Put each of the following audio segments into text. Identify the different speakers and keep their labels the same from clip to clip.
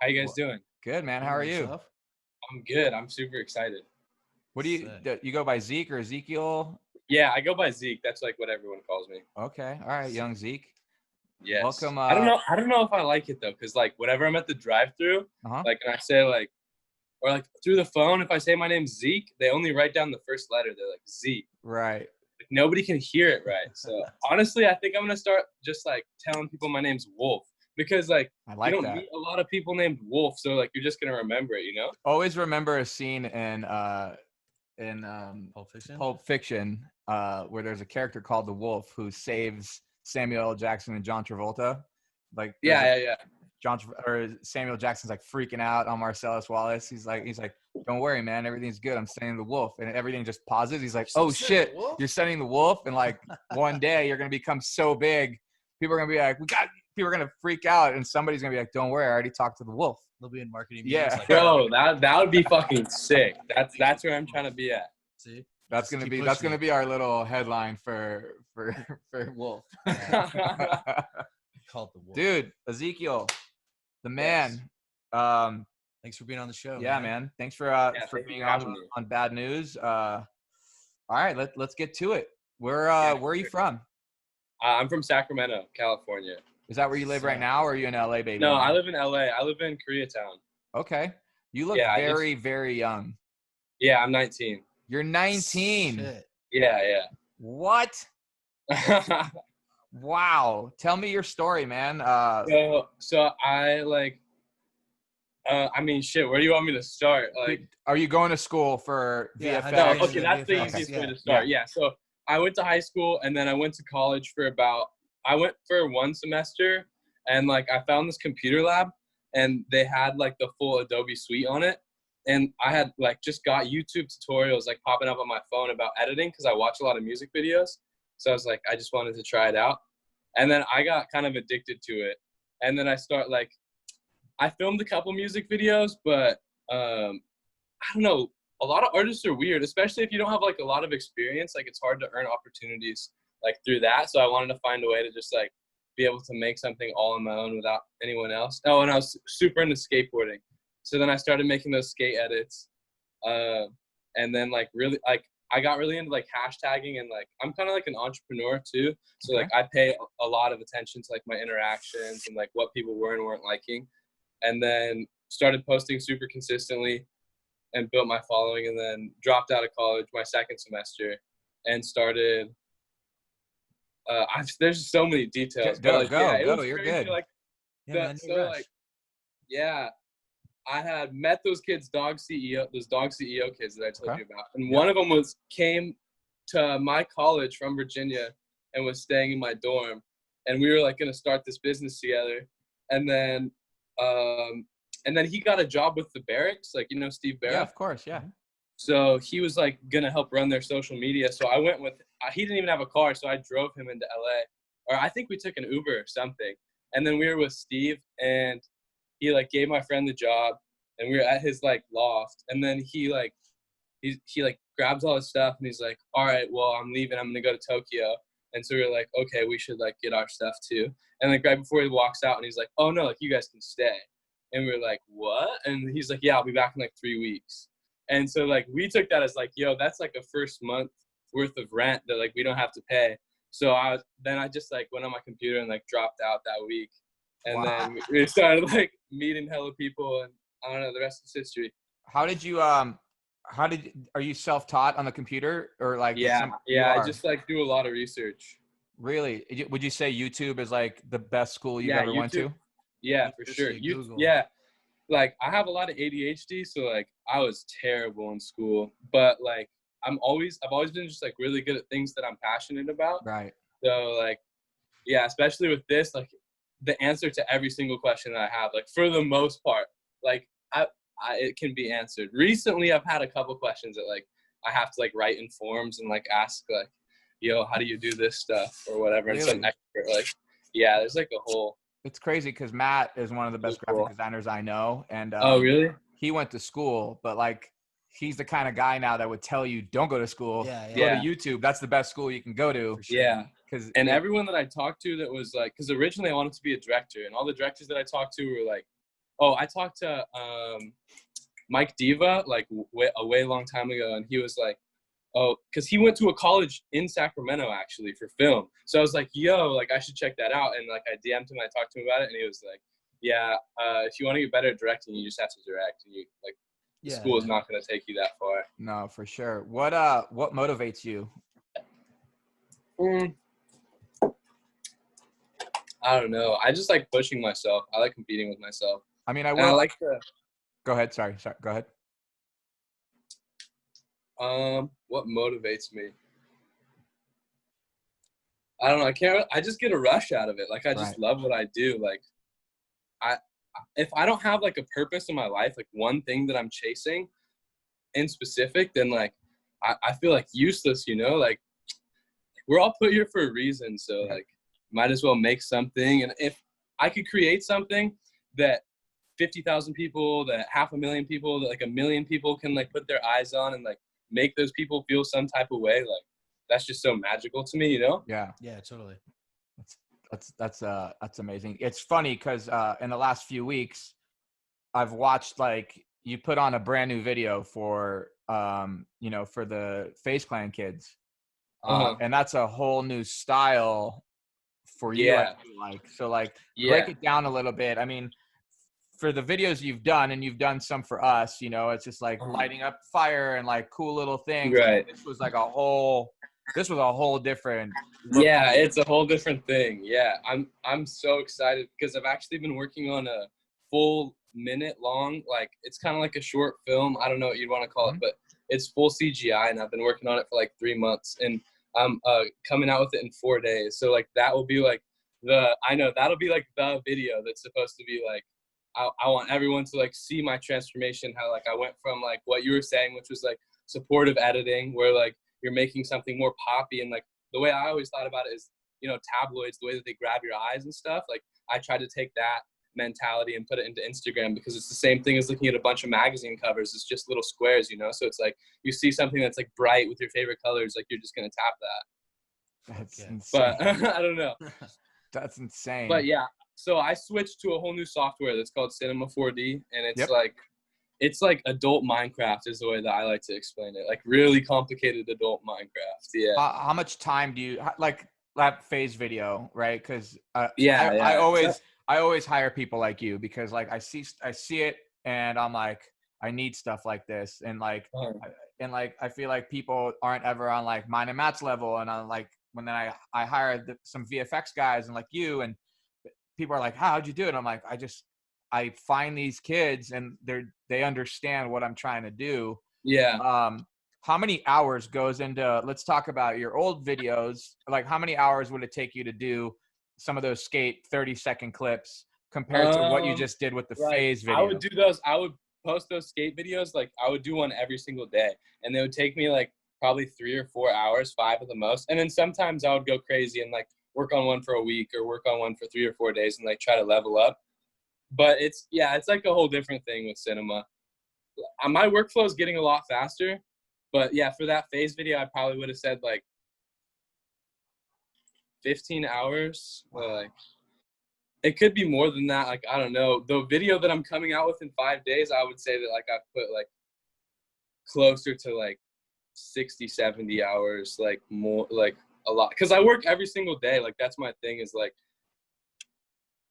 Speaker 1: How you guys doing?
Speaker 2: Good, man. How are you?
Speaker 1: I'm good. I'm super excited.
Speaker 2: What do you go by Zeke or Ezekiel?
Speaker 1: Yeah, I go by Zeke. That's like what everyone calls me.
Speaker 2: Okay. All right, young Zeke.
Speaker 1: Yes.
Speaker 2: Welcome.
Speaker 1: I don't know if I like it though, because like whenever I'm at the drive-through, like and I say like, or like through the phone, if I say my name's Zeke, they only write down the first letter. They're like Zeke.
Speaker 2: Right.
Speaker 1: Like, nobody can hear it right. So honestly, I think I'm gonna start just like telling people my name's Wolf, because like you don't meet a lot of people named Wolf, so like you're just gonna remember it, you know?
Speaker 2: Always remember a scene in Pulp Fiction, where there's a character called the Wolf who saves Samuel L. Jackson and John Travolta. Like
Speaker 1: Yeah.
Speaker 2: Samuel Jackson's like freaking out on Marcellus Wallace. He's like, don't worry, man, everything's good. I'm sending the wolf, and everything just pauses. He's like, oh shit, you're sending the wolf, and like one day you're gonna become so big, people are gonna be like, people are gonna freak out, and somebody's gonna be like, don't worry, I already talked to the wolf.
Speaker 3: They'll be in marketing
Speaker 2: meetings.
Speaker 3: Yeah, like,
Speaker 1: bro, that would be fucking sick. That's where I'm trying to be at.
Speaker 3: See,
Speaker 2: that's gonna be our little headline for Wolf.
Speaker 3: Called the Wolf,
Speaker 2: dude. Ezekiel, the man.
Speaker 3: Yes. Thanks for being on the show.
Speaker 2: Yeah, man. Thanks for being on Bad News. All right, let's get to it. Where are you from?
Speaker 1: I'm from Sacramento, California.
Speaker 2: Is that where you live right now, or are you in LA, baby?
Speaker 1: No, I live in LA. I live in Koreatown.
Speaker 2: Okay. You look very young.
Speaker 1: Yeah, I'm 19.
Speaker 2: You're 19.
Speaker 3: Shit.
Speaker 1: Yeah.
Speaker 2: What? Wow. Tell me your story, man.
Speaker 1: So I like, I mean, shit, where do you want me to start? Like,
Speaker 2: are you going to school for VFX?
Speaker 1: No, okay, that's the easiest way to start. Yeah. So I went to high school, and then I went to college I went for 1 semester, and like I found this computer lab, and they had like the full Adobe suite on it. And I had like just got YouTube tutorials like popping up on my phone about editing, because I watch a lot of music videos. So I was like, I just wanted to try it out. And then I got kind of addicted to it. And then I filmed a couple music videos, but I don't know. A lot of artists are weird, especially if you don't have like a lot of experience. Like it's hard to earn opportunities like through that. So I wanted to find a way to just like be able to make something all on my own without anyone else. Oh, and I was super into skateboarding. So then I started making those skate edits. And then like really like I got really into like hashtagging, and like I'm kind of like an entrepreneur too. So like I pay a lot of attention to like my interactions and like what people were and weren't liking. And then started posting super consistently and built my following, and then dropped out of college my second semester and started there's so many details.
Speaker 2: Go,
Speaker 1: but like,
Speaker 2: go. You're good.
Speaker 1: Like, I had met those kids, dog CEO kids that I told you about. And one of them came to my college from Virginia and was staying in my dorm. And we were like going to start this business together. And then he got a job with the Barracks, like, you know, Steve Barrett.
Speaker 2: Yeah, of course. Yeah.
Speaker 1: So he was like going to help run their social media. So I went he didn't even have a car. So I drove him into LA, or I think we took an Uber or something. And then we were with Steve, and he like gave my friend the job, and we were at his like loft. And then he grabs all his stuff, and he's like, all right, well, I'm leaving. I'm going to go to Tokyo. And so we were like, okay, we should like get our stuff too. And like right before he walks out, and he's like, oh no, like you guys can stay. And we were like, what? And he's like, yeah, I'll be back in like 3 weeks. And so like we took that as like, yo, that's like a first month worth of rent that like we don't have to pay. So I just like went on my computer and like dropped out that week. And then we started like meeting hella people, and I don't know, the rest is history.
Speaker 2: Are you self-taught on the computer, or like?
Speaker 1: Yeah, I just like do a lot of research.
Speaker 2: Really? Would you say YouTube is like the best school you've ever went to?
Speaker 1: Yeah, for sure. Yeah. Like I have a lot of ADHD, so like I was terrible in school, but like I've always been just like really good at things that I'm passionate about.
Speaker 2: Right.
Speaker 1: So like, yeah, especially with this, like the answer to every single question that I have, like for the most part, like it can be answered. Recently, I've had a couple questions that like I have to like write in forms and like ask like, yo, how do you do this stuff or whatever?
Speaker 2: Really?
Speaker 1: And some expert, like, yeah, there's like a whole.
Speaker 2: It's crazy because Matt is one of the best graphic designers I know. And
Speaker 1: oh, really?
Speaker 2: He went to school, but like he's the kind of guy now that would tell you don't go to school. Go to YouTube. That's the best school you can go to.
Speaker 1: Sure. Yeah. And everyone that I talked to that was like, because originally I wanted to be a director, and all the directors that I talked to were like, I talked to Mike Diva like a way long time ago, and he was like, oh, because he went to a college in Sacramento actually for film. So I was like, yo, like I should check that out. And like I DM'd him, I talked to him about it, and he was like, yeah, if you want to get better at directing, you just have to direct, and you like the school is not going to take you that far.
Speaker 2: No, for sure. What motivates you?
Speaker 1: I don't know. I just like pushing myself. I like competing with myself.
Speaker 2: I mean,
Speaker 1: I like to.
Speaker 2: Go ahead. Sorry. Go ahead.
Speaker 1: What motivates me? I don't know. I just get a rush out of it. Like I just love what I do. Like if I don't have like a purpose in my life, like one thing that I'm chasing in specific, then like I feel like useless, you know, like we're all put here for a reason. So like might as well make something. And if I could create something that 50,000 people, that 500,000 people, that like 1 million people can like put their eyes on and like make those people feel some type of way, like that's just so magical to me, you know?
Speaker 3: Yeah, totally.
Speaker 2: That's amazing. It's funny because in the last few weeks, I've watched like you put on a brand new video for for the Face Clan kids, and that's a whole new style for you. Break it down a little bit. I mean, for the videos you've done, and you've done some for us, you know, it's just like lighting up fire and like cool little things.
Speaker 1: Right.
Speaker 2: This was a whole different
Speaker 1: look. Yeah, it's a whole different thing. Yeah. I'm so excited because I've actually been working on a full minute long, like it's kind of like a short film. I don't know what you'd want to call it, but it's full CGI, and I've been working on it for like 3 months, and I'm coming out with it in 4 days. So like that will be like that'll be like the video that's supposed to be like I want everyone to like see my transformation, how like I went from like what you were saying, which was like supportive editing, where like you're making something more poppy, and like the way I always thought about it is, you know, tabloids, the way that they grab your eyes and stuff. Like I tried to take that mentality and put it into Instagram, because it's the same thing as looking at a bunch of magazine covers. It's just little squares, you know? So it's like you see something that's like bright with your favorite colors, like you're just going to tap that.
Speaker 2: That's insane.
Speaker 1: But I don't know.
Speaker 2: That's insane.
Speaker 1: But yeah, so I switched to a whole new software that's called Cinema 4D, and it's like adult Minecraft is the way that I like to explain it. Like really complicated adult Minecraft. Yeah.
Speaker 2: How much time do you like that phase video, right? Because I always hire people like you, because like I see it and I'm like, I need stuff like this, and like I feel like people aren't ever on like mine and Matt's level, and I'm like when I hire some VFX guys and like you, and people are like, how'd you do it? I'm like, I find these kids and they understand what I'm trying to do.
Speaker 1: Yeah.
Speaker 2: How many hours goes into, let's talk about your old videos. Like how many hours would it take you to do some of those skate 30-second clips compared to what you just did with the phase video?
Speaker 1: I would post those skate videos. Like I would do one every single day, and they would take me like probably 3 or 4 hours, 5 at the most. And then sometimes I would go crazy and like work on one for a week or work on one for 3 or 4 days and like try to level up. But it's like a whole different thing with cinema. My workflow is getting a lot faster, but yeah, for that phase video, I probably would have said like 15 hours. Like it could be more than that. Like, I don't know. The video that I'm coming out with in 5 days, I would say that like I've put like closer to like 60, 70 hours, like more, like a lot. Cause I work every single day. Like that's my thing, is like,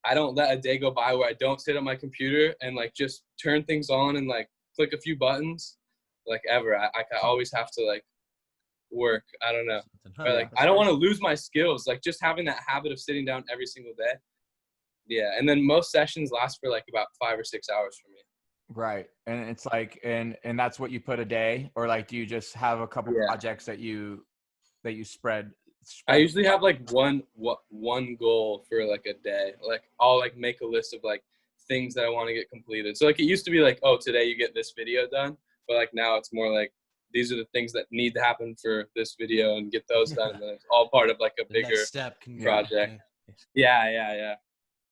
Speaker 1: I don't let a day go by where I don't sit at my computer and like just turn things on and like click a few buttons, like ever. I always have to like work. I don't know. Or, like I don't want to lose my skills. Like just having that habit of sitting down every single day. Yeah. And then most sessions last for like about 5 or 6 hours for me.
Speaker 2: Right. And it's like, and that's what you put a day, or like, do you just have a couple projects that you spread?
Speaker 1: I usually have like one goal for like a day. Like I'll like make a list of like things that I want to get completed. So like it used to be like, oh, today you get this video done, but like now it's more like these are the things that need to happen for this video and get those done. And then it's all part of like a bigger project. Yeah.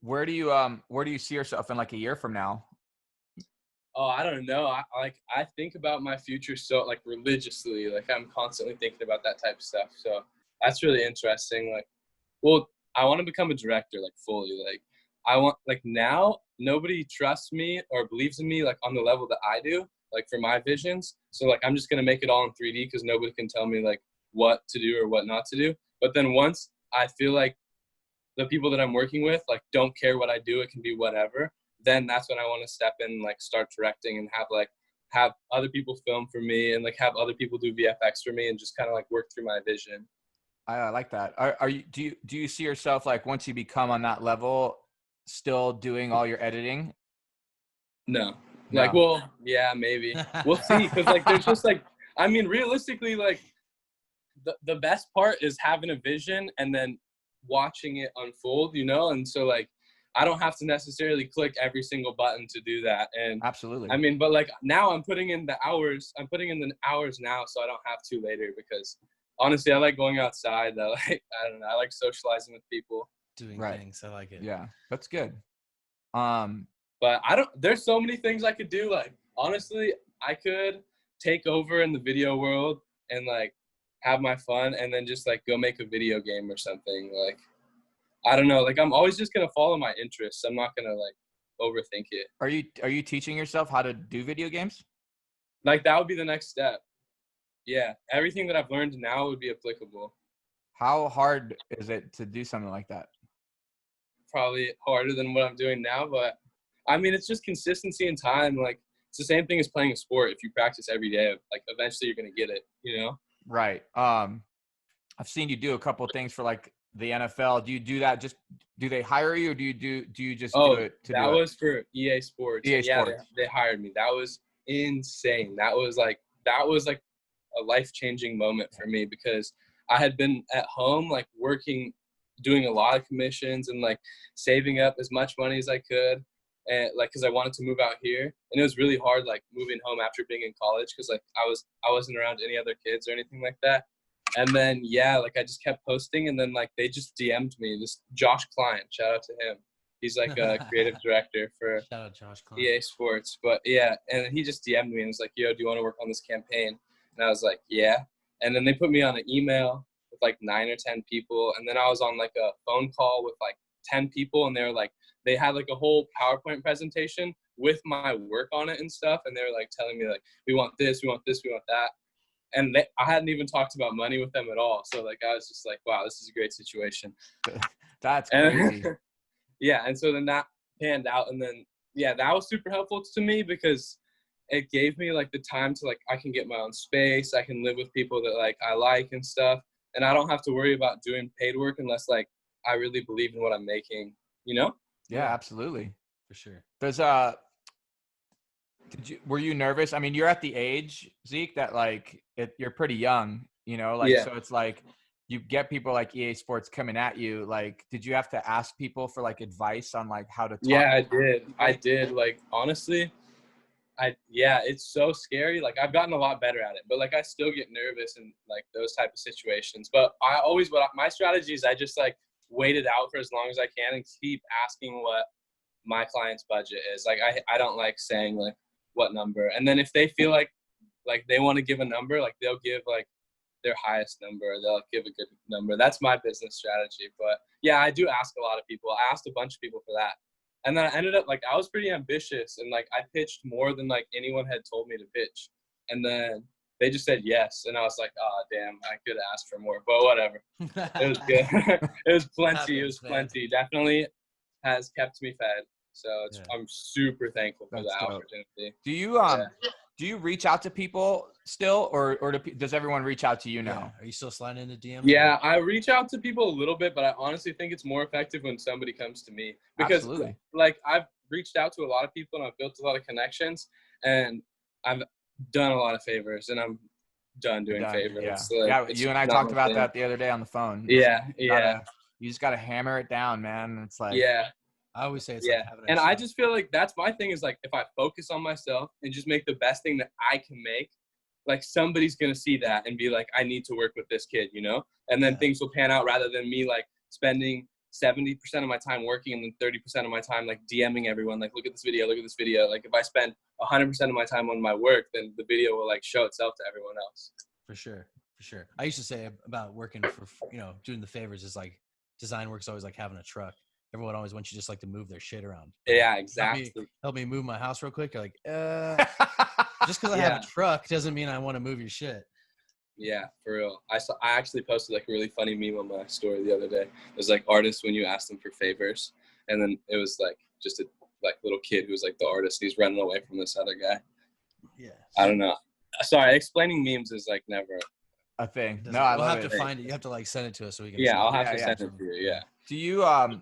Speaker 2: Where do you see yourself in like a year from now?
Speaker 1: Oh, I don't know. I think about my future so like religiously. Like I'm constantly thinking about that type of stuff. So that's really interesting. Like, well, I want to become a director, like fully. Like I want, like, now nobody trusts me or believes in me like on the level that I do, like for my visions. So like I'm just gonna make it all in 3D because nobody can tell me like what to do or what not to do. But then once I feel like the people that I'm working with like don't care what I do, it can be whatever, then that's when I want to step in and like start directing and have other people film for me and like have other people do VFX for me and just kind of like work through my vision.
Speaker 2: I like that. Are you do you see yourself like once you become on that level still doing all your editing?
Speaker 1: No.
Speaker 2: No.
Speaker 1: Like, well, yeah, maybe. We'll see. Cause like there's just like, I mean, realistically, like the best part is having a vision and then watching it unfold, you know? And so like I don't have to necessarily click every single button to do that. And
Speaker 2: Absolutely.
Speaker 1: I mean, but like now I'm putting in the hours now so I don't have to later because honestly I like going outside. I don't know, I like socializing with people.
Speaker 3: Doing things. I like it.
Speaker 2: Yeah, that's good.
Speaker 1: But there's so many things I could do. Like honestly, I could take over in the video world and like have my fun and then just like go make a video game or something. Like I don't know, like I'm always just gonna follow my interests. I'm not gonna like overthink it.
Speaker 2: Are you teaching yourself how to do video games?
Speaker 1: Like that would be the next step. Yeah, everything that I've learned now would be applicable.
Speaker 2: How hard is it to do something like that?
Speaker 1: Probably harder than what I'm doing now, but I mean it's just consistency and time. Like it's the same thing as playing a sport. If you practice every day, like eventually you're gonna get it, you know?
Speaker 2: Right. I've seen you do a couple of things for like the NFL. Do you do that? Just do they hire you, or do you just do it to
Speaker 1: that
Speaker 2: do it?
Speaker 1: was for EA Sports.
Speaker 2: EA
Speaker 1: Yeah,
Speaker 2: Sports.
Speaker 1: they hired me. That was insane. That was like a life-changing moment for me because I had been at home like working, doing a lot of commissions and like saving up as much money as I could, and like because I wanted to move out here, and it was really hard like moving home after being in college because like I wasn't around any other kids or anything like that. And then yeah, like I just kept posting, and then like they just DM'd me. This Josh Klein, shout out to him. He's like a creative director for
Speaker 3: Shout out Josh Klein.
Speaker 1: EA Sports. But yeah, and he just DM'd me and was like, "Yo, do you want to work on this campaign?" And I was like, "Yeah." And then they put me on an email with like 9 or 10 people, and then I was on like a phone call with like 10 people, and they had like a whole PowerPoint presentation with my work on it and stuff, and they were like telling me like, "We want this, we want this, we want that." And I hadn't even talked about money with them at all. So like I was just like, wow, this is a great situation.
Speaker 2: That's crazy.
Speaker 1: Yeah, and so then that panned out, and then yeah, that was super helpful to me because it gave me like the time to like I can get my own space, I can live with people that like I like and stuff, and I don't have to worry about doing paid work unless like I really believe in what I'm making, you know?
Speaker 2: Yeah, absolutely.
Speaker 3: For sure.
Speaker 2: There's were you nervous? I mean, you're at the age, Zeke, that like you're pretty young, you know, like
Speaker 1: Yeah.
Speaker 2: So it's like you get people like EA Sports coming at you. Like, did you have to ask people for like advice on like how to talk?
Speaker 1: Yeah, I did. Like honestly, it's so scary. Like I've gotten a lot better at it, but like I still get nervous in like those type of situations. But my strategy is I just like wait it out for as long as I can and keep asking what my client's budget is. Like I don't like saying like what number. And then if they feel like they want to give a number, like they'll give like their highest number, they'll give a good number. That's my business strategy. But yeah, I do ask a lot of people. I asked a bunch of people for that. And then I ended up like I was pretty ambitious and like I pitched more than like anyone had told me to pitch. And then they just said yes. And I was like, oh damn, I could ask for more, but whatever. It was good. It was plenty. It was plenty. Definitely has kept me fed. So I'm super thankful for that opportunity.
Speaker 2: Do you reach out to people still, or does everyone reach out to you now?
Speaker 3: Are you still sliding into DMs?
Speaker 1: Yeah, I reach out to people a little bit, but I honestly think it's more effective when somebody comes to me because like I've reached out to a lot of people and I've built a lot of connections and I've done a lot of favors and I'm done doing favors.
Speaker 2: Yeah,
Speaker 1: so like,
Speaker 2: you and I talked about that the other day on the phone.
Speaker 1: Yeah,
Speaker 2: you just gotta hammer it down, man. It's like
Speaker 3: I always say it's like having
Speaker 1: and I just feel like that's my thing is like if I focus on myself and just make the best thing that I can make, like somebody's gonna see that and be like, I need to work with this kid, you know? And then things will pan out rather than me like spending 70% of my time working and then 30% of my time like DMing everyone, like look at this video, look at this video. Like if I spend 100% of my time on my work, then the video will like show itself to everyone else.
Speaker 3: For sure. I used to say about working for, doing the favors is like design work's always like having a truck. everyone always wants you just like to move their shit around.
Speaker 1: Yeah, exactly.
Speaker 3: Help me move my house real quick. You're like, just because I have a truck doesn't mean I want to move your shit.
Speaker 1: Yeah, for real. I actually posted like a really funny meme on my story the other day. It was like artists when you ask them for favors, and then it was like just a like little kid who was like the artist. He's running away from this other guy.
Speaker 3: Yeah.
Speaker 1: I don't know. Sorry, explaining memes is like never
Speaker 2: a thing. No,
Speaker 3: we'll have to find it. You have to like send it to us so we can.
Speaker 1: Yeah, I'll have to send it to you. Yeah.
Speaker 2: Do you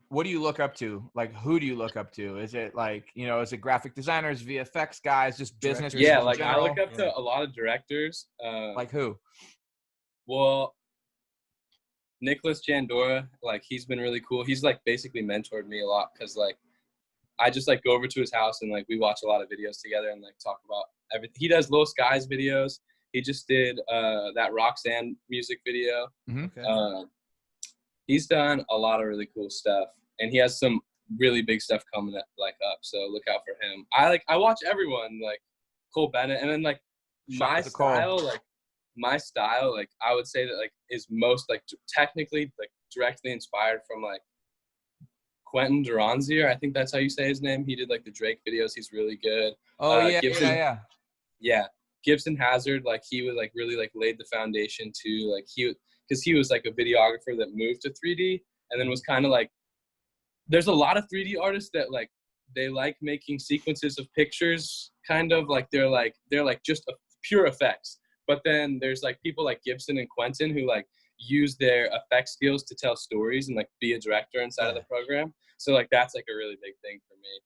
Speaker 2: what do you look up to? Like, who do you look up to? Is it like, you know, is it graphic designers, VFX guys, just business?
Speaker 1: Yeah, like I look up to a lot of directors.
Speaker 2: Like who?
Speaker 1: Well, Nicholas Jandora, like he's been really cool. He's like basically mentored me a lot because like I just like go over to his house and like we watch a lot of videos together and like talk about everything. He does Lil Skies videos. He just did that Roxanne music video.
Speaker 2: Okay.
Speaker 1: He's done a lot of really cool stuff, and he has some really big stuff coming up. So look out for him. I watch everyone like Cole Bennett, and then like my style, like I would say that like is most like technically like directly inspired from like Quentin Duranzier. I think that's how you say his name. He did like the Drake videos. He's really good.
Speaker 2: Oh
Speaker 1: yeah. Gibson Hazard, like he was like really like laid the foundation to like because he was like a videographer that moved to 3D and then was kind of like, there's a lot of 3D artists that like they like making sequences of pictures, kind of like they're like just pure effects. But then there's like people like Gibson and Quentin who like use their effect skills to tell stories and like be a director inside of the program. So like that's like a really big thing for me.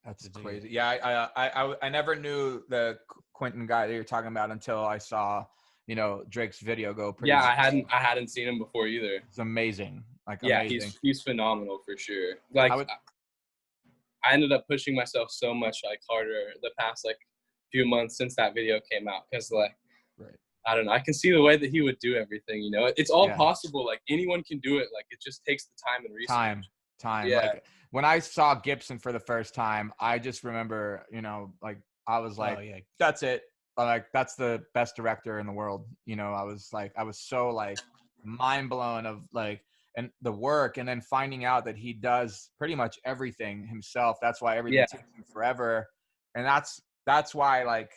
Speaker 2: That's crazy. Yeah, I never knew the Quentin guy that you're talking about until I saw, you know, Drake's video go.
Speaker 1: Yeah, I hadn't seen him before either.
Speaker 2: It's amazing. Like
Speaker 1: yeah,
Speaker 2: amazing.
Speaker 1: he's phenomenal for sure. Like I ended up pushing myself so much like harder the past like few months since that video came out because like I don't know, I can see the way that he would do everything. You know, it's all possible. Like anyone can do it. Like it just takes the time and research.
Speaker 2: Time.
Speaker 1: Yeah.
Speaker 2: Like when I saw Gibson for the first time, I just remember, you know, like I was like, that's it. Like that's the best director in the world. You know, I was so like mind blown of like and the work, and then finding out that he does pretty much everything himself. That's why everything takes him forever, and that's why like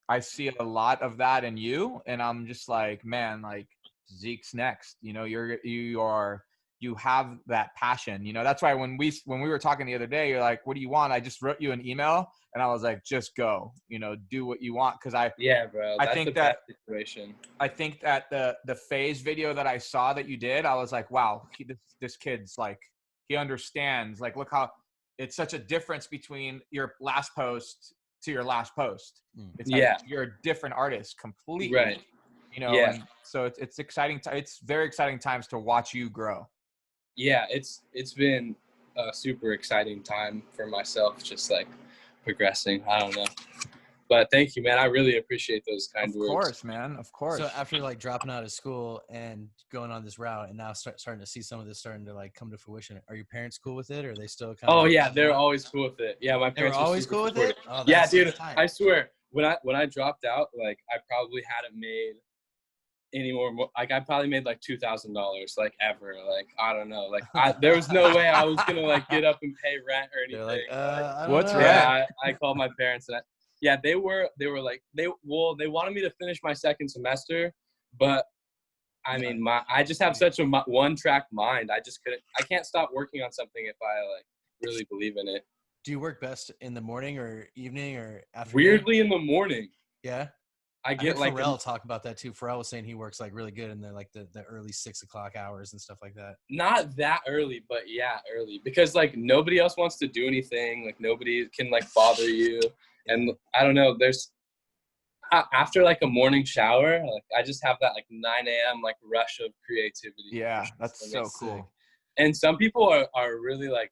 Speaker 2: I see a lot of that in you, and I'm just like, man, like Zeke's next. You know, you have that passion. You know, that's why when we were talking the other day, you're like, what do you want? I just wrote you an email, and I was like, just go. You know, do what you want, because
Speaker 1: bro. That's the best situation.
Speaker 2: I think that the phase video that I saw that you did, I was like, wow, this kid's like, he understands. Like, look how it's such a difference between your last post to your last post. It's like you're a different artist completely.
Speaker 1: Right.
Speaker 2: You know, and so it's exciting. It's very exciting times to watch you grow.
Speaker 1: Yeah, it's been a super exciting time for myself, just like progressing. I don't know. But thank you, man. I really appreciate those kind words.
Speaker 2: Of course, man. Of course.
Speaker 3: So after like dropping out of school and going on this route, and now starting to see some of this starting to like come to fruition, are your parents cool with it, or are they still kind of?
Speaker 1: Oh yeah, they're always cool with it. Yeah, my parents
Speaker 3: are always cool with it.
Speaker 1: Oh, yeah, dude. I swear, when I dropped out, like I probably hadn't made any more. Like I probably made like $2,000, like ever. Like I don't know. Like there was no way I was gonna like get up and pay rent or anything.
Speaker 3: Like,
Speaker 2: what's rent?
Speaker 1: Yeah, I called my parents and. Yeah, they were like they wanted me to finish my second semester, but I mean I just have such a one-track mind. I can't stop working on something if I like really believe in it.
Speaker 3: Do you work best in the morning or evening or afternoon?
Speaker 1: Weirdly in the morning.
Speaker 3: Yeah.
Speaker 1: I get like
Speaker 3: Pharrell talk about that too. Pharrell was saying he works like really good in the like the early 6 o'clock hours and stuff like that.
Speaker 1: Not that early, but yeah, early, because like nobody else wants to do anything. Like nobody can like bother you. And I don't know, there's after like a morning shower, like I just have that like 9 a.m. like rush of creativity.
Speaker 2: Yeah, that's so cool.
Speaker 1: And some people are really like,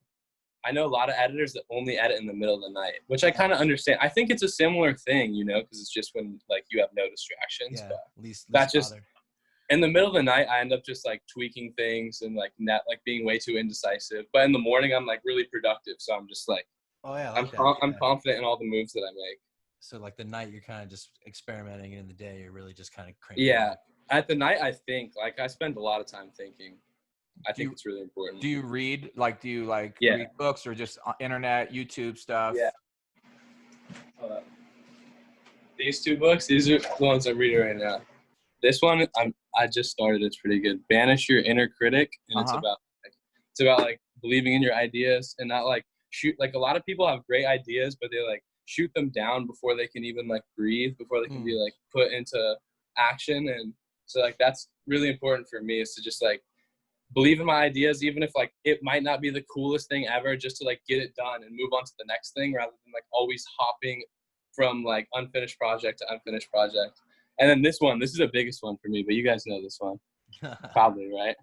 Speaker 1: I know a lot of editors that only edit in the middle of the night, which I kind of understand. I think it's a similar thing, you know, because it's just when like you have no distractions.
Speaker 3: Yeah,
Speaker 1: but
Speaker 3: least
Speaker 1: that's just in the middle of the night. I end up just like tweaking things and like being way too indecisive. But in the morning, I'm like really productive, so I'm just like.
Speaker 3: Oh yeah,
Speaker 1: I'm confident in all the moves that I make.
Speaker 3: So like the night you're kind of just experimenting, and in the day you're really just kind of cranking.
Speaker 1: Yeah, at the night I think. Like I spend a lot of time thinking. I think it's really important.
Speaker 2: Do you read? Like, do you like
Speaker 1: Yeah.
Speaker 2: read books or just internet, YouTube stuff?
Speaker 1: Yeah. These 2 books, these are the ones I'm reading right now. This one, I just started. It's pretty good. Banish Your Inner Critic, and it's about like believing in your ideas and not like shoot. Like a lot of people have great ideas, but they like shoot them down before they can even like breathe, before they can be like put into action. And so like that's really important for me, is to just like believe in my ideas, even if like it might not be the coolest thing ever, just to like get it done and move on to the next thing, rather than like always hopping from like unfinished project to unfinished project. And then this is the biggest one for me, but you guys know this one probably, right?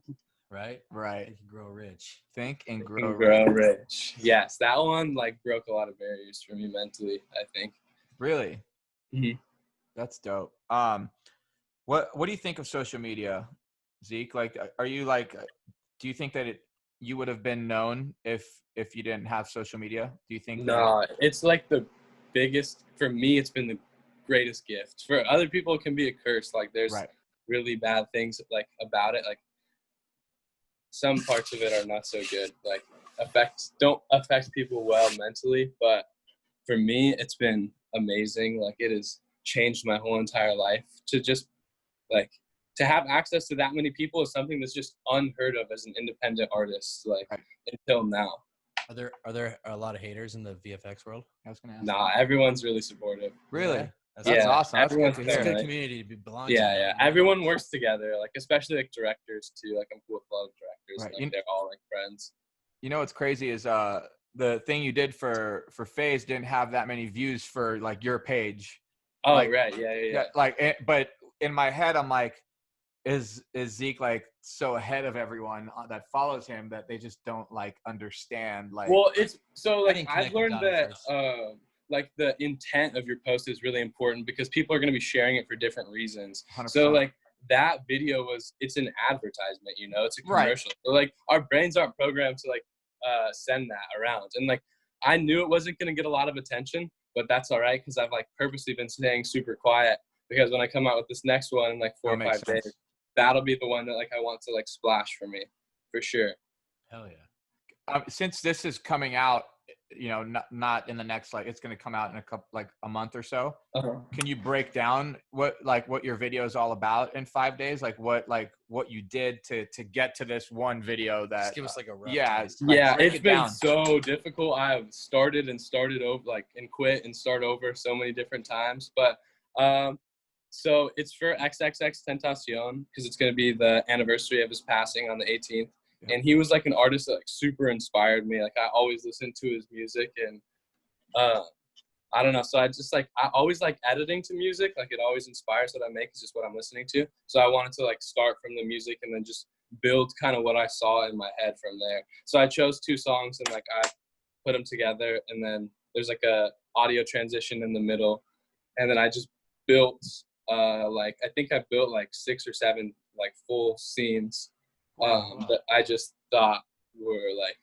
Speaker 3: Right. Think and grow rich.
Speaker 2: Think and grow
Speaker 1: rich. Yes, that one like broke a lot of barriers for me mentally, I think.
Speaker 2: Really?
Speaker 1: Mm-hmm.
Speaker 2: That's dope. What do you think of social media, Zeke? Like, are you like, do you think that you would have been known if you didn't have social media? Do you think?
Speaker 1: No, it's like the biggest, for me, it's been the greatest gift. For other people, it can be a curse. Like there's really bad things like about it. Like some parts of it are not so good. Like don't affect people well mentally. But for me, it's been amazing. Like it has changed my whole entire life. To just like to have access to that many people is something that's just unheard of as an independent artist. Like until now.
Speaker 3: Are there a lot of haters in the VFX world?
Speaker 2: I was gonna ask.
Speaker 1: Nah, everyone's really supportive.
Speaker 2: Really?
Speaker 3: Yeah.
Speaker 2: That's awesome. That's
Speaker 1: everyone's
Speaker 2: good
Speaker 3: It's
Speaker 2: to
Speaker 3: a
Speaker 2: hear.
Speaker 3: good community to belong to.
Speaker 1: Yeah. Everyone works together, like especially like directors too. Like I'm cool with a lot of directors.
Speaker 2: Right.
Speaker 1: Like they're all like friends.
Speaker 2: You know what's crazy is the thing you did for FaZe didn't have that many views for like your page.
Speaker 1: Oh,
Speaker 2: like,
Speaker 1: right. Yeah.
Speaker 2: Like, but in my head, I'm like, is Zeke like so ahead of everyone that follows him that they just don't like understand? Like,
Speaker 1: well, it's so like I've
Speaker 3: connect
Speaker 1: learned
Speaker 3: with
Speaker 1: that like the intent of your post is really important, because people are going to be sharing it for different reasons.
Speaker 2: 100%.
Speaker 1: So like that video it's an advertisement, you know, it's a commercial. So like our brains aren't programmed to like send that around, and like I knew it wasn't going to get a lot of attention, but that's all right, because I've like purposely been staying super quiet, because when I come out with this next one in like 4 or 5 days, that'll be the one that like I want to like splash for me, for sure.
Speaker 3: Hell yeah.
Speaker 2: Since this is coming out, you know, not in the next, like it's going to come out in a month or so. Can you break down what your video is all about in 5 days? Like what you did to get to this one video that
Speaker 3: just give us like a rough
Speaker 2: taste.
Speaker 1: It's been so difficult. I've started over, like, and quit and start over so many different times, but so it's for XXX Tentacion, because it's going to be the anniversary of his passing on the 18th. And he was like an artist that like super inspired me. Like I always listened to his music, and I don't know. So I always like editing to music. Like it always inspires what I make, is just what I'm listening to. So I wanted to like start from the music and then just build kind of what I saw in my head from there. So I chose 2 songs and like I put them together, and then there's like a audio transition in the middle, and then I just built like I think I built like 6 or 7 like full scenes that I just thought were like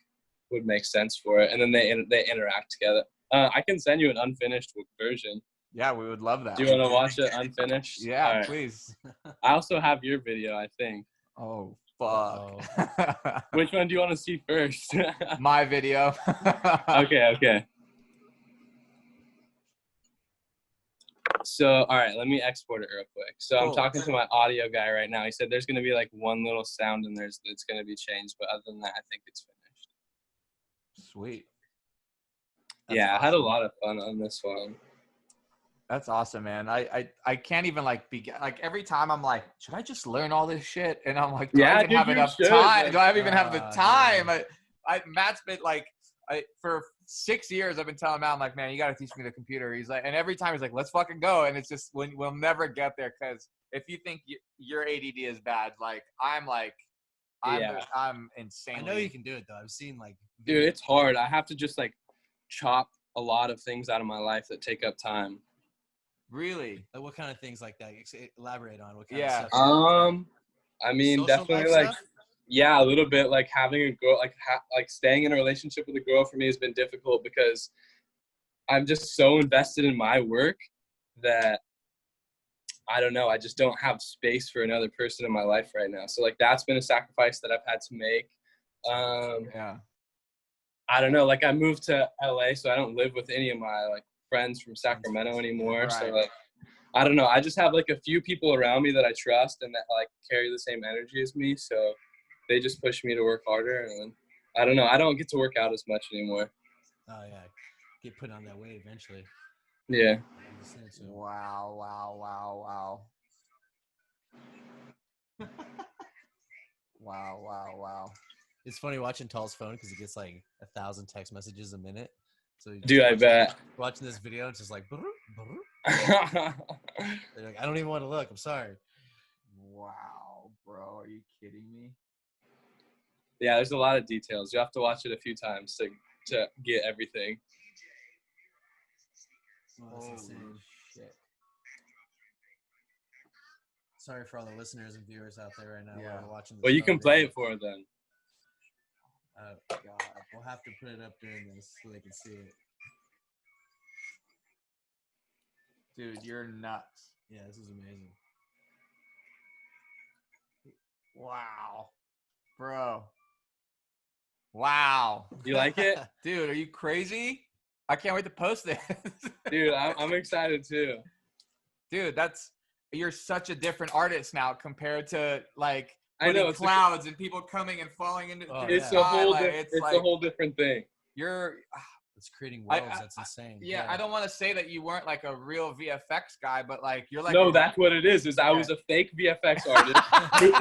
Speaker 1: would make sense for it, and then they interact together. I can send you an unfinished version.
Speaker 2: Yeah, we would love that.
Speaker 1: Do you want to watch it unfinished?
Speaker 2: Yeah, right. Please.
Speaker 1: I also have your video, I think.
Speaker 2: Oh fuck.
Speaker 1: Which one do you want to see first?
Speaker 2: My video.
Speaker 1: Okay. So, all right, let me export it real quick. So cool. I'm talking to my audio guy right now. He said there's going to be like one little sound in there that's going to be changed, but other than that, I think it's finished.
Speaker 2: Sweet.
Speaker 1: That's awesome. I had a lot of fun on this one.
Speaker 2: That's awesome, man. I can't even like like every time I'm like, should I just learn all this shit? And I'm like, do I even have enough time? Like, do I even have the time? Matt's been like, for 6 years I've been telling Matt, I'm like, man, you got to teach me the computer. He's like, and every time he's like, let's fucking go. And it's just we'll never get there, because if you think your ADD is bad, like I'm insane.
Speaker 3: I know you can do it though. I've seen like,
Speaker 1: dude, it's hard. I have to just like chop a lot of things out of my life that take up time.
Speaker 2: Really?
Speaker 3: Like what kind of things like that? Elaborate on what kind of stuff.
Speaker 1: I mean, social definitely like stuff? Yeah, a little bit. Like having a girl, like staying in a relationship with a girl for me has been difficult, because I'm just so invested in my work that I don't know. I just don't have space for another person in my life right now. So like that's been a sacrifice that I've had to make.
Speaker 2: Yeah.
Speaker 1: I don't know. Like I moved to LA, so I don't live with any of my like friends from Sacramento anymore.
Speaker 2: Right.
Speaker 1: So like I don't know. I just have like a few people around me that I trust and that like carry the same energy as me. So they just push me to work harder. And I don't know. I don't get to work out as much anymore.
Speaker 3: Oh yeah, get put on that way eventually.
Speaker 1: Yeah.
Speaker 2: Wow, wow, wow, wow. Wow, wow, wow.
Speaker 3: It's funny watching Tall's phone because he gets like 1,000 text messages a minute. So
Speaker 1: Dude, I bet.
Speaker 3: Watching this video, it's just like, brr, brr. Like, I don't even want to look. I'm sorry.
Speaker 2: Wow, bro, are you kidding me?
Speaker 1: Yeah, there's a lot of details. You have to watch it a few times to get everything.
Speaker 3: Holy shit. Sorry for all the listeners and viewers out there right now while we're watching this.
Speaker 1: Well, you can play it for them.
Speaker 3: God, we'll have to put it up during this so they can see it.
Speaker 2: Dude, you're nuts.
Speaker 3: Yeah, this is amazing.
Speaker 2: Wow. Bro. Wow.
Speaker 1: You like it?
Speaker 2: Dude, are you crazy? I can't wait to post this.
Speaker 1: Dude, I'm excited too.
Speaker 2: Dude, you're such a different artist now compared to like
Speaker 1: I know,
Speaker 2: clouds and people coming and falling into
Speaker 1: it's a whole different thing.
Speaker 3: It's creating worlds. That's insane.
Speaker 2: Yeah, I don't want to say that you weren't like a real VFX guy, but like you're like
Speaker 1: that's what it is I was a fake VFX artist.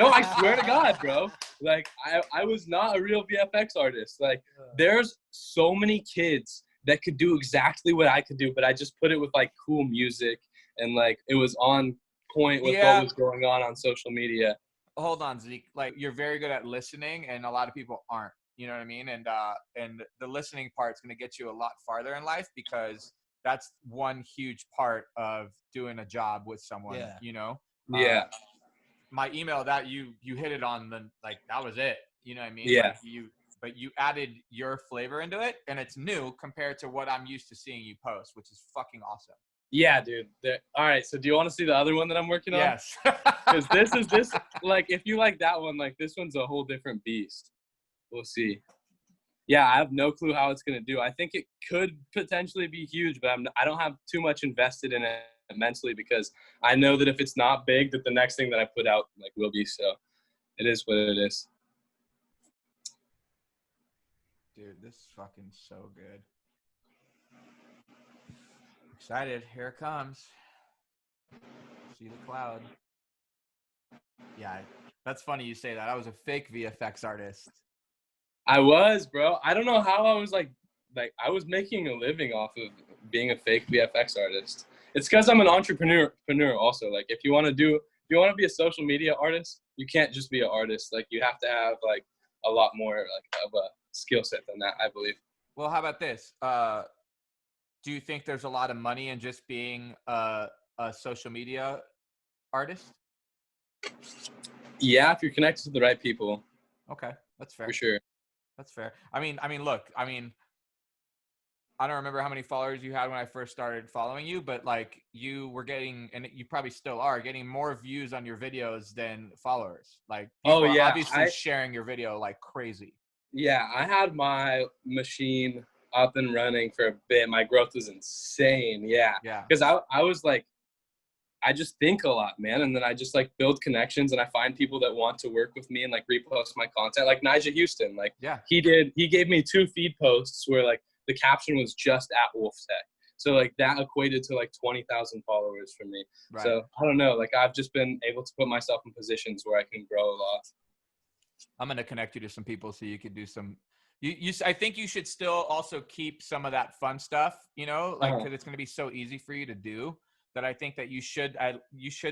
Speaker 1: No, I swear to God, bro. Like I was not a real VFX artist. Like there's so many kids that could do exactly what I could do, but I just put it with like cool music and like it was on point with what was going on social media.
Speaker 2: Hold on, Zeke. Like you're very good at listening, and a lot of people aren't. You know what I mean? And the listening part's going to get you a lot farther in life because that's one huge part of doing a job with someone.
Speaker 3: Yeah.
Speaker 2: You know?
Speaker 1: Yeah.
Speaker 2: My email that you hit it on that was it. You know what I mean?
Speaker 1: Yeah.
Speaker 2: Like but you added your flavor into it, and it's new compared to what I'm used to seeing you post, which is fucking awesome.
Speaker 1: Yeah, dude. All right. So do you want to see the other one that I'm working on?
Speaker 2: Yes.
Speaker 1: Because this like if you like that one, like this one's a whole different beast. We'll see. Yeah, I have no clue how it's gonna do. I think it could potentially be huge, but I don't have too much invested in it mentally because I know that if it's not big, that the next thing that I put out like will be. So it is what it is.
Speaker 2: Dude, this is fucking so good. Excited. Here it comes. See the cloud. Yeah, that's funny you say that. I was a fake VFX artist.
Speaker 1: I was, bro. I don't know how I was like I was making a living off of being a fake VFX artist. It's because I'm an entrepreneur also. Like if you want to be a social media artist, you can't just be an artist. Like you have to have like a lot more like of a skill set than that, I believe.
Speaker 2: Well, how about this? Do you think there's a lot of money in just being a social media artist?
Speaker 1: Yeah, if you're connected to the right people.
Speaker 2: Okay, that's fair.
Speaker 1: For sure.
Speaker 2: That's fair. I mean, look, I don't remember how many followers you had when I first started following you, but like you were getting, and you probably still are getting more views on your videos than followers. Like, people are obviously sharing your video like crazy.
Speaker 1: Yeah, I had my machine up and running for a bit. My growth was insane. Yeah. Because I was like, I just think a lot, man. And then I just like build connections and I find people that want to work with me and like repost my content. Like Nigel Houston, like he gave me 2 feed posts where like the caption was just at Wolf Tech. So like that equated to like 20,000 followers for me. Right. So I don't know, like I've just been able to put myself in positions where I can grow a lot.
Speaker 2: I'm going to connect you to some people so you could do some, I think you should still also keep some of that fun stuff, you know, like, cause it's going to be so easy for you to do that. I think that you should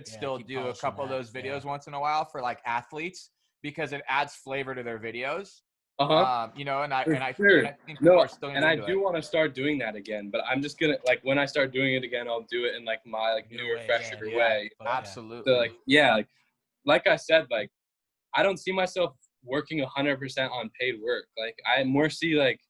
Speaker 2: still do a couple of those videos once in a while for like athletes, because it adds flavor to their videos. You know, and I think people are still
Speaker 1: I do want to start doing that again, but I'm just gonna like when I start doing it again, I'll do it in like my like newer, fresher way.
Speaker 2: Absolutely.
Speaker 1: So like I said, like I don't see myself working 100% on paid work. Like I more see like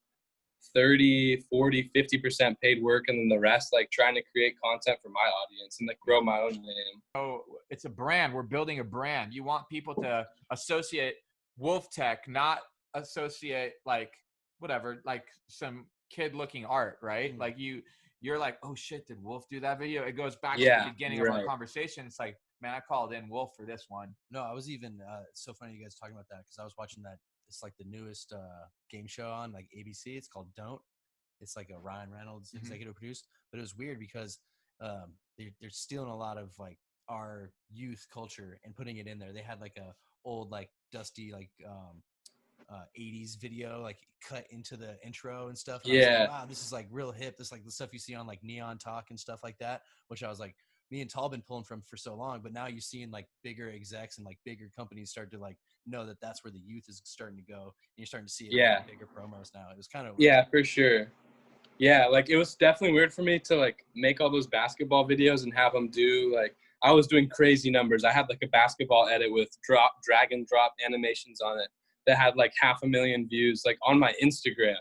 Speaker 1: 30, 40, 50% paid work, and then the rest like trying to create content for my audience and like grow my own name.
Speaker 2: Oh, it's a brand. We're building a brand. You want people to associate Wolf Tech, not associate like whatever, like some kid looking art, right? Like you're like, oh shit, did Wolf do that video? It goes back to the beginning of our conversation. It's like, man, I called in Wolf for this one.
Speaker 3: No, I was even it's so funny you guys talking about that, because I was watching that. It's like the newest game show on like ABC. It's called Don't. It's like a Ryan Reynolds executive produced, but it was weird because they're stealing a lot of like our youth culture and putting it in there. They had like a old like dusty like 80s video like cut into the intro and stuff. And I was like, wow, this is like real hip. This is like the stuff you see on like Neon Talk and stuff like that, which I was like, me and Tal been pulling from for so long, but now you're seeing like bigger execs and like bigger companies start to like know that that's where the youth is starting to go, and you're starting to see it in bigger promos now. It was kind of
Speaker 1: for sure. Yeah, like it was definitely weird for me to like make all those basketball videos and have them do like, I was doing crazy numbers. I had like a basketball edit with drag and drop animations on it that had like 500,000 views like on my Instagram.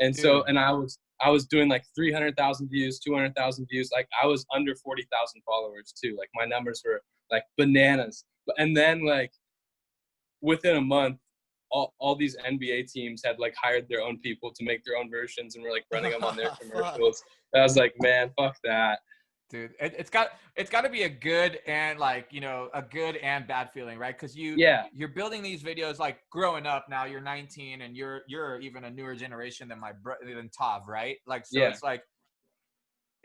Speaker 1: And so, and I was doing like 300,000 views, 200,000 views. Like I was under 40,000 followers too. Like my numbers were like bananas. And then like within a month, all these NBA teams had like hired their own people to make their own versions and were like running them on their commercials. I was like, man, fuck that.
Speaker 2: Dude, it's got to be a good and like, you know, a good and bad feeling, right? Because you're building these videos like growing up. Now you're 19 and you're even a newer generation than than Tav, right? Like so it's like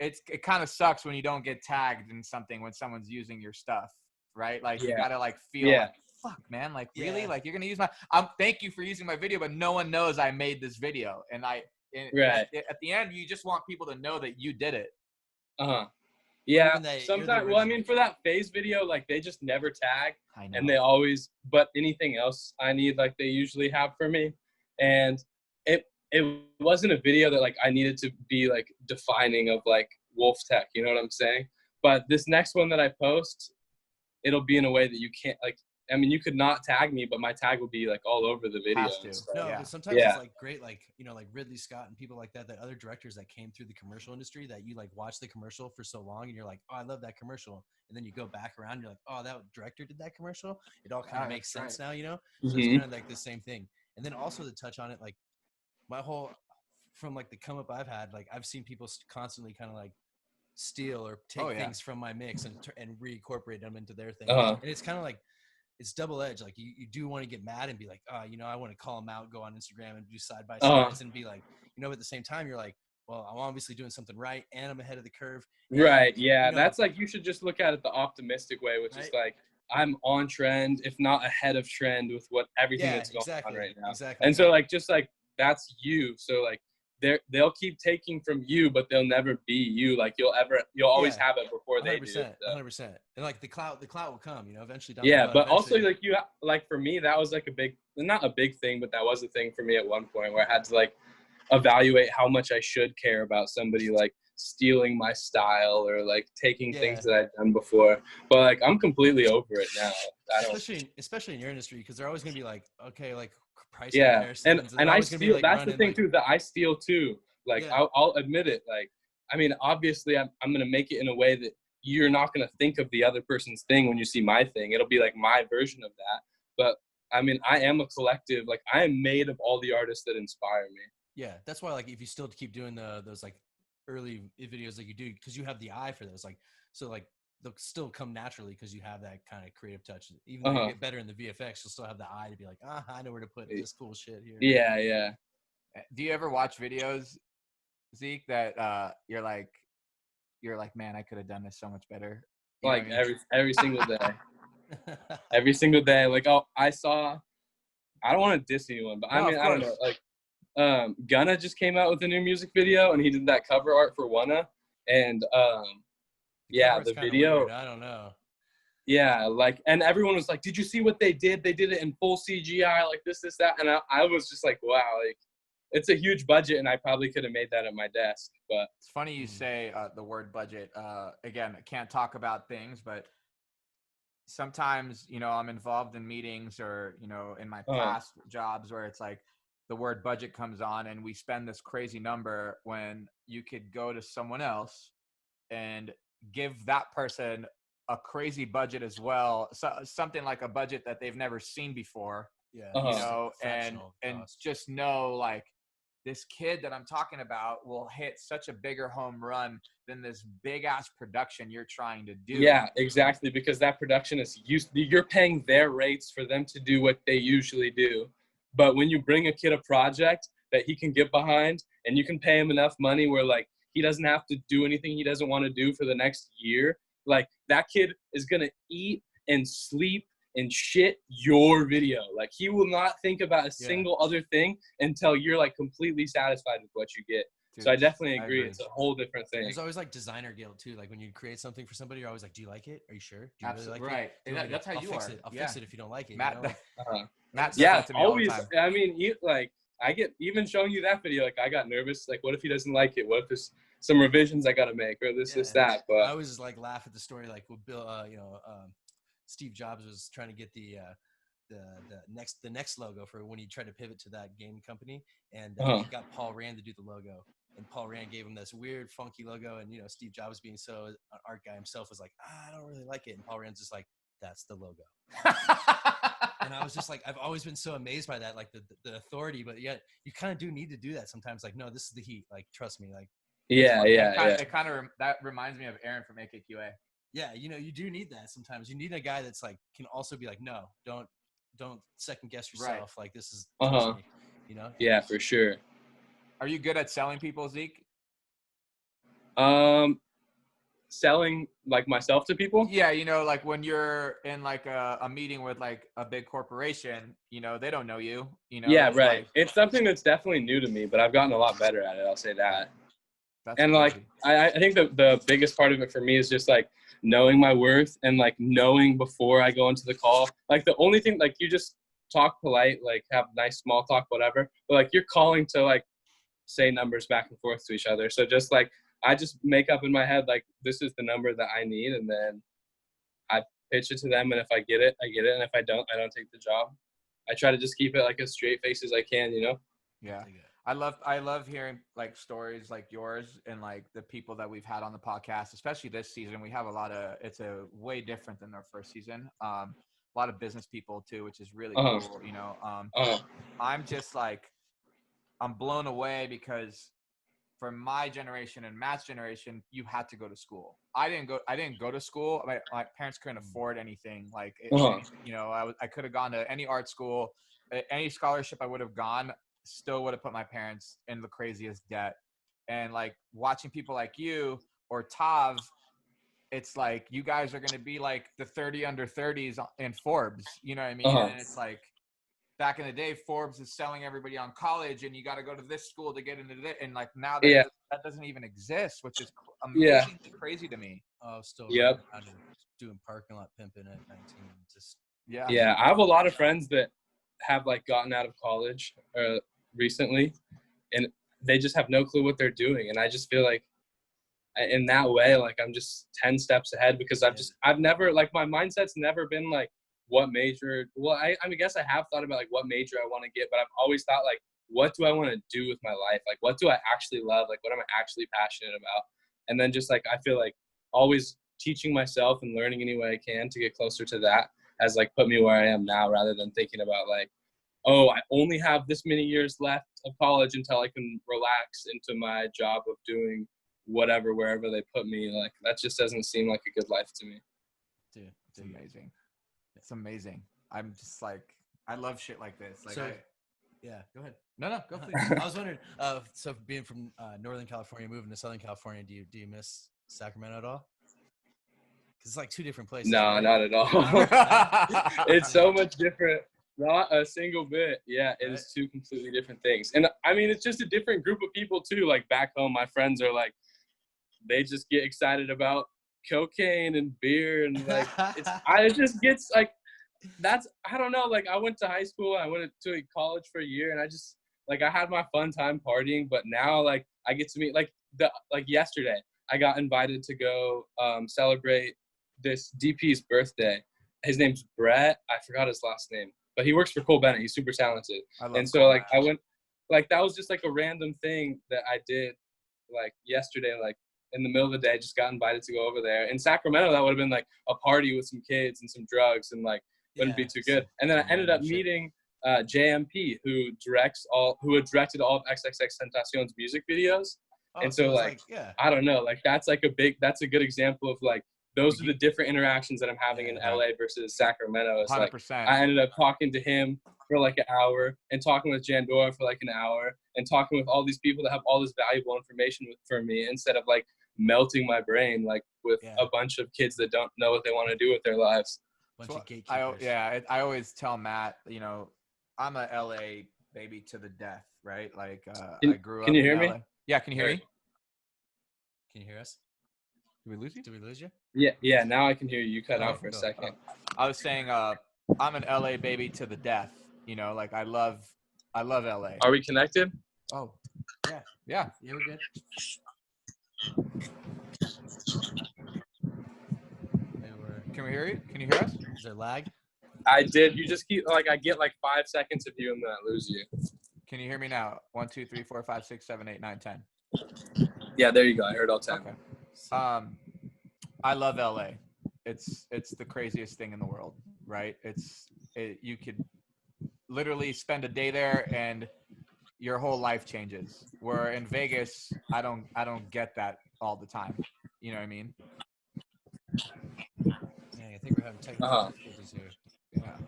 Speaker 2: it kind of sucks when you don't get tagged in something when someone's using your stuff, right? Like you gotta like feel like, fuck man, like really, like you're gonna use my thank you for using my video, but no one knows I made this video. And at the end you just want people to know that you did it.
Speaker 1: Yeah, sometimes. Well, I mean, for that phase video, like they just never tag, and they always. But anything else I need, like they usually have for me, and it wasn't a video that like I needed to be like defining of like Wolf Tech. You know what I'm saying? But this next one that I post, it'll be in a way that you can't like. I mean, you could not tag me, but my tag will be like all over the video.
Speaker 3: But sometimes it's like great, like, you know, like Ridley Scott and people like that other directors that came through the commercial industry that you like watch the commercial for so long and you're like, oh, I love that commercial. And then you go back around, you're like, oh, that director did that commercial. It all kind of makes sense now, you know? So it's kind of like the same thing. And then also to touch on it, like my whole, from like the come up I've had, like I've seen people constantly kind of like steal or take things from my mix and reincorporate them into their thing. And it's kind of like, it's double-edged. Like you do want to get mad and be like, oh, you know, I want to call them out, go on Instagram and do side-by-sides and be like, you know, at the same time, you're like, well, I'm obviously doing something right and I'm ahead of the curve.
Speaker 1: Right. Yeah. You know, that's like, you should just look at it the optimistic way, which is like, I'm on trend, if not ahead of trend with what everything that's going on right now.
Speaker 3: Exactly.
Speaker 1: And so like, just like, that's you. So like, they'll keep taking from you, but they'll never be you. Like you'll always have it before they do.
Speaker 3: 100%. And like the clout will come, you know, eventually.
Speaker 1: But also like like for me, that was like not a big thing, but that was a thing for me at one point where I had to like evaluate how much I should care about somebody like stealing my style or like taking things that I've done before. But like, I'm completely over it now.
Speaker 3: Especially in your industry, because they're always going to be like, okay, like, price
Speaker 1: and I steal. Like, that's the thing too, that I steal too. Like I'll admit it. Like, I mean, obviously I'm gonna make it in a way that you're not gonna think of the other person's thing when you see my thing. It'll be like my version of that. But I mean, I am a collective. Like I am made of all the artists that inspire me.
Speaker 3: Yeah, that's why like if you still keep doing those like early videos that you do, because you have the eye for those, like so like they'll still come naturally because you have that kind of creative touch. Even though you get better in the VFX, you'll still have the eye to be like, I know where to put this cool shit here.
Speaker 1: Yeah.
Speaker 2: Do you ever watch videos, Zeke, that you're like, man, I could have done this so much better?
Speaker 1: You like every single day. Every single day. Like, I don't want to diss anyone, but I mean, I don't know. Like, Gunna just came out with a new music video, and he did that cover art for Wanna, and the video.
Speaker 3: Weird. I don't know.
Speaker 1: Yeah, like, and everyone was like, "Did you see what they did? They did it in full CGI, like this, that." And I was just like, "Wow, like, it's a huge budget, and I probably could have made that at my desk." But
Speaker 2: it's funny you say the word budget. Again, I can't talk about things, but sometimes, you know, I'm involved in meetings or, you know, in my past jobs where it's like, the word budget comes on and we spend this crazy number when you could go to someone else and give that person a crazy budget as well. So something like a budget that they've never seen before,
Speaker 3: Yeah.
Speaker 2: you know, and just know like this kid that I'm talking about will hit such a bigger home run than this big ass production you're trying to do.
Speaker 1: Yeah, exactly. Because that production is you're paying their rates for them to do what they usually do. But when you bring a kid a project that he can get behind and you can pay him enough money where like he doesn't have to do anything he doesn't want to do for the next year, like that kid is going to eat and sleep and shit your video. Like he will not think about a single other thing until you're like completely satisfied with what you get. Dude, so I definitely agree. It's a whole different thing.
Speaker 3: There's always like designer guilt too. Like when you create something for somebody, you're always like, "Do you like it? Are you sure? Do you
Speaker 2: Absolutely
Speaker 3: really like
Speaker 2: it?" That's how you
Speaker 3: fix
Speaker 2: are.
Speaker 3: It. I'll fix it if you don't like it.
Speaker 2: Matt,
Speaker 3: you know?
Speaker 2: Matt
Speaker 1: yeah,
Speaker 2: to me always.
Speaker 1: All the time. I mean, I get even showing you that video. Like I got nervous. Like, what if he doesn't like it? What if there's some revisions I got to make or this, that? But
Speaker 3: I always like laugh at the story. Like with Bill, Steve Jobs was trying to get the next logo for when he tried to pivot to that game company, and he got Paul Rand to do the logo. And Paul Rand gave him this weird, funky logo. And, Steve Jobs being so an art guy himself was like, I don't really like it. And Paul Rand's just like, that's the logo. And I was just like, I've always been so amazed by that, like the authority. But yet you kind of do need to do that sometimes. Like, no, this is the heat. Like, trust me. Like,
Speaker 2: it kind of that reminds me of Aaron from a.k.a.
Speaker 3: Yeah, you do need that sometimes. You need a guy that's like can also be like, no, don't second guess yourself. Like this is trust me,
Speaker 1: Yeah, for sure.
Speaker 2: Are you good at selling people, Zeke?
Speaker 1: Selling like myself to people?
Speaker 2: Yeah, like when you're in like a meeting with like a big corporation, they don't know you.
Speaker 1: Yeah, right. Like, it's something that's definitely new to me, but I've gotten a lot better at it. I'll say that.
Speaker 2: That's
Speaker 1: and
Speaker 2: crazy.
Speaker 1: Like I think the biggest part of it for me is just like knowing my worth and like knowing before I go into the call. Like the only thing, like you just talk polite, like have nice small talk, whatever. But like you're calling to like say numbers back and forth to each other. So just like I just make up in my head like this is the number that I need, and then I pitch it to them. And if I get it, I get it. And if I don't take the job. I try to just keep it like as straight face as I can,
Speaker 2: Yeah. I love hearing like stories like yours and like the people that we've had on the podcast, especially this season. We have it's a way different than our first season. A lot of business people too, which is really cool. I'm just like, I'm blown away because for my generation and Matt's generation, you had to go to school. I didn't go to school. My parents couldn't afford anything. Like, I could have gone to any art school, any scholarship I would have gone, still would have put my parents in the craziest debt. And like watching people like you or Tav, it's like you guys are going to be like the 30 under 30s in Forbes. You know what I mean? And it's like back in the day, Forbes is selling everybody on college, and you got to go to this school to get into this. And like now that doesn't even exist, which is amazingly crazy to me.
Speaker 3: Oh, still doing parking lot pimping at 19. Just
Speaker 1: yeah. I have a lot of friends that have like gotten out of college recently, and they just have no clue what they're doing. And I just feel like in that way, like I'm just 10 steps ahead because I've never, like my mindset's never been like what major. Well, I guess I have thought about like what major I want to get, but I've always thought like, what do I want to do with my life? Like, what do I actually love? Like, what am I actually passionate about? And then just like, I feel like always teaching myself and learning any way I can to get closer to that has like put me where I am now, rather than thinking about like, oh, I only have this many years left of college until I can relax into my job of doing whatever, wherever they put me. Like, that just doesn't seem like a good life to me.
Speaker 2: Dude, it's amazing. It's amazing. I'm just like, I love shit like this. Like,
Speaker 3: yeah, go ahead.
Speaker 2: No, go please.
Speaker 3: I was wondering, so being from Northern California, moving to Southern California, do you miss Sacramento at all? Because it's like two different places.
Speaker 1: No,
Speaker 3: right?
Speaker 1: not at all. It's so much different. Not a single bit. Yeah, it is two completely different things. And I mean, it's just a different group of people too. Like back home, my friends are like, they just get excited about cocaine and beer, and like it just gets like, I don't know. Like I went to high school, I went to college for a year, and I just like I had my fun time partying. But now like I get to meet like yesterday, I got invited to go celebrate this DP's birthday. His name's Brett. I forgot his last name. But he works for Cole Bennett. He's super talented. And so like I went like that was just like a random thing that I did like yesterday, like in the middle of the day, just got invited to go over there. In Sacramento, that would have been like a party with some kids and some drugs and like wouldn't be too good. And then I ended up meeting JMP, who had directed all of XXXTentacion's music videos. And so like I don't know, like that's a good example of like those are the different interactions that I'm having in LA versus Sacramento. It's
Speaker 2: 100%.
Speaker 1: like I ended up talking to him for like an hour and talking with Jandora for like an hour and talking with all these people that have all this valuable information for me, instead of like melting my brain like with a bunch of kids that don't know what they want to do with their lives.
Speaker 3: Bunch of gatekeepers.
Speaker 2: I always tell Matt, you know, I'm a LA baby to the death, right? Like I grew up.
Speaker 1: Can you hear me?
Speaker 2: LA. Yeah, can you hear me?
Speaker 3: Can you hear us?
Speaker 2: Did we lose you?
Speaker 3: Did we lose you?
Speaker 1: Yeah, now I can hear you. You cut out for a second.
Speaker 2: I was saying I'm an LA baby to the death. You know, like I love LA.
Speaker 1: Are we connected?
Speaker 2: Oh, yeah.
Speaker 3: Yeah, we're good.
Speaker 2: Can we hear you? Can you hear us?
Speaker 3: Is there lag?
Speaker 1: I did. You just keep like I get like 5 seconds of you and then I lose you.
Speaker 2: Can you hear me now? 1, 2, 3, 4, 5, 6, 7, 8, 9, 10.
Speaker 1: Yeah, there you go. I heard all 10.
Speaker 2: Okay. I love LA. It's the craziest thing in the world, right? You could literally spend a day there and your whole life changes. Where in Vegas, I don't get that all the time. You know what I mean?
Speaker 3: Yeah, I think we're having technical difficulties here.
Speaker 2: Yeah.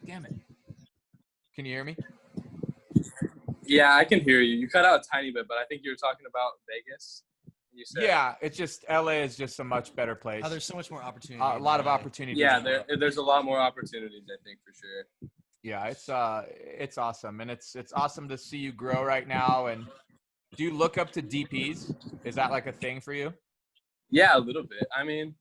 Speaker 2: Damn it. Can you hear me?
Speaker 1: Yeah, I can hear you. You cut out a tiny bit, but I think you were talking about Vegas. You said.
Speaker 2: Yeah, it's just LA is just a much better place.
Speaker 3: Oh, there's so much more opportunity.
Speaker 2: A lot of opportunities.
Speaker 1: Yeah, there's a lot more opportunities, I think, for sure.
Speaker 2: Yeah, it's awesome, and it's awesome to see you grow right now. And do you look up to DPs? Is that like a thing for you?
Speaker 1: Yeah, a little bit. I mean,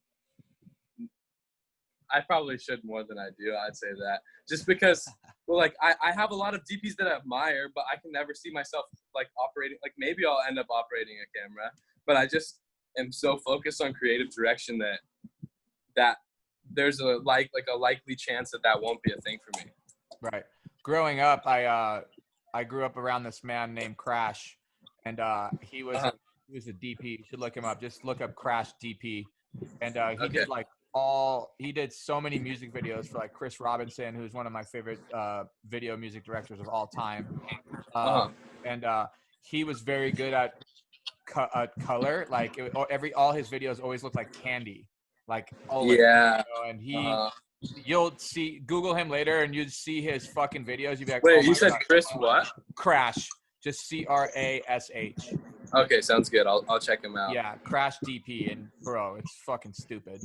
Speaker 1: I probably should more than I do. I'd say that just because, well, like I have a lot of DPs that I admire, but I can never see myself like operating. Like maybe I'll end up operating a camera, but I just am so focused on creative direction that there's a likely chance that won't be a thing for me.
Speaker 2: Right. Growing up, I grew up around this man named Crash, and he was a DP. You should look him up. Just look up Crash DP, and he did so many music videos for like Chris Robinson, who's one of my favorite video music directors of all time. And he was very good at color. Like all his videos always looked like candy. Like always.
Speaker 1: Yeah.
Speaker 2: You know, and you'll see, Google him later, and you'd see his fucking videos. You'd be like,
Speaker 1: wait, you said Chris what?
Speaker 2: Crash. Just CRASH.
Speaker 1: Okay, sounds good. I'll check him out.
Speaker 2: Yeah, Crash DP, and bro, it's fucking stupid.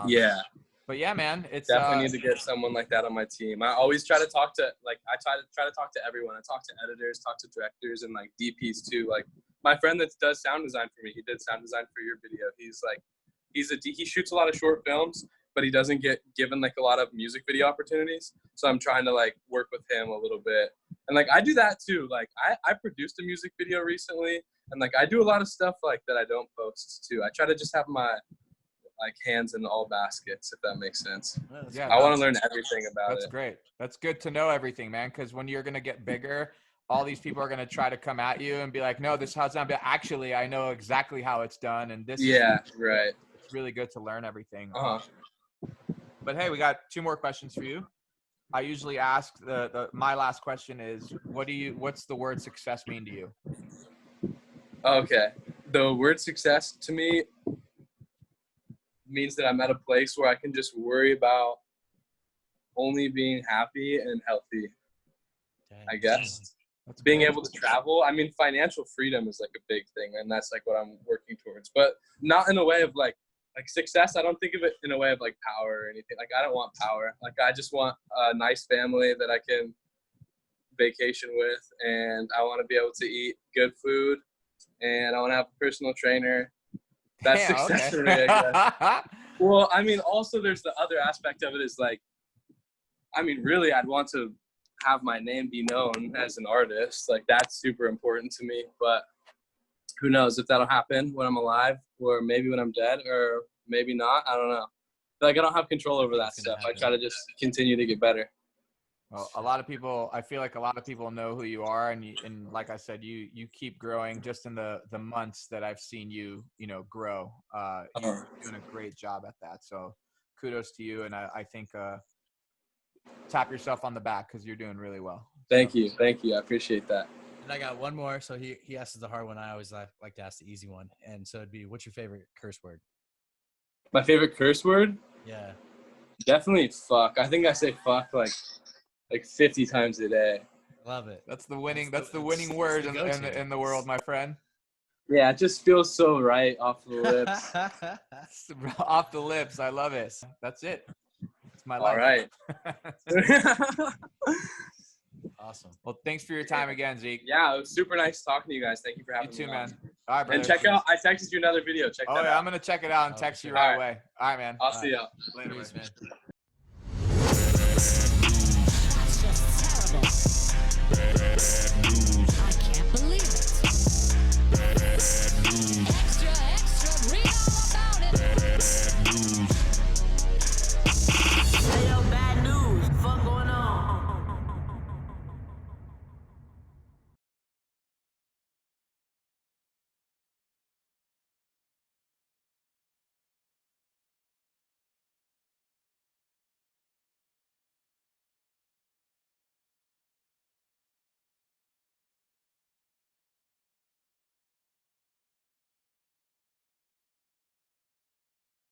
Speaker 1: Yeah.
Speaker 2: But yeah, man, it's
Speaker 1: definitely need to get someone like that on my team. I always try to talk to I try to talk to everyone. I talk to editors, talk to directors, and like DPs too. Like my friend that does sound design for me, he did sound design for your video. He shoots a lot of short films, but he doesn't get given like a lot of music video opportunities. So I'm trying to like work with him a little bit. And like I do that too. Like I produced a music video recently, and like I do a lot of stuff like that I don't post too. I try to just have my like hands in all baskets, if that makes sense. Yeah, I want to learn everything about it.
Speaker 2: That's great. That's good to know everything, man. Because when you're gonna get bigger, all these people are gonna try to come at you and be like, "No, this is how it's done." But actually, I know exactly how it's done, and this.
Speaker 1: Yeah, right.
Speaker 2: It's really good to learn everything. But hey, we got 2 more questions for you. I usually ask my last question is, what's the word success mean to you?
Speaker 1: Okay, the word success to me means that I'm at a place where I can just worry about only being happy and healthy. I guess being able to travel. I mean, financial freedom is like a big thing, and that's like what I'm working towards. But not in a way of like success. I don't think of it in a way of like power or anything. Like I don't want power. Like I just want a nice family that I can vacation with, and I want to be able to eat good food, and I want to have a personal trainer. That's success for me, I guess. Well, I mean, also there's the other aspect of it is like, I mean, really, I'd want to have my name be known as an artist. Like that's super important to me, but who knows if that'll happen when I'm alive or maybe when I'm dead or maybe not. I don't know. Like I don't have control over that stuff. I try to just continue to get better.
Speaker 2: Well, a lot of people, I feel like a lot of people know who you are, and like I said, you keep growing. Just in the months that I've seen you, grow. You're doing a great job at that. So kudos to you, and I think tap yourself on the back because you're doing really well.
Speaker 1: Thank you. I appreciate that.
Speaker 3: And I got one more. So he asks the hard one. I always like to ask the easy one. And so it'd be, what's your favorite curse word?
Speaker 1: My favorite curse word?
Speaker 3: Yeah.
Speaker 1: Definitely fuck. I think I say fuck like 50 times a day.
Speaker 3: Love it.
Speaker 2: That's the winning word in the world, my friend.
Speaker 1: Yeah, it just feels so right off the lips.
Speaker 2: Off the lips. I love it. That's it. It's my life.
Speaker 1: All right.
Speaker 3: Awesome.
Speaker 2: Well, thanks for your time again, Zeke.
Speaker 1: Yeah, it was super nice talking to you guys. Thank you for having me.
Speaker 2: You too,
Speaker 1: on.
Speaker 2: man. All right, brother.
Speaker 1: And check out, I texted you another video. Check that out.
Speaker 2: I'm going to check it out and text you right away. All right, man.
Speaker 1: I'll see ya.
Speaker 2: Later,
Speaker 3: Peace, man.
Speaker 4: That's just terrible.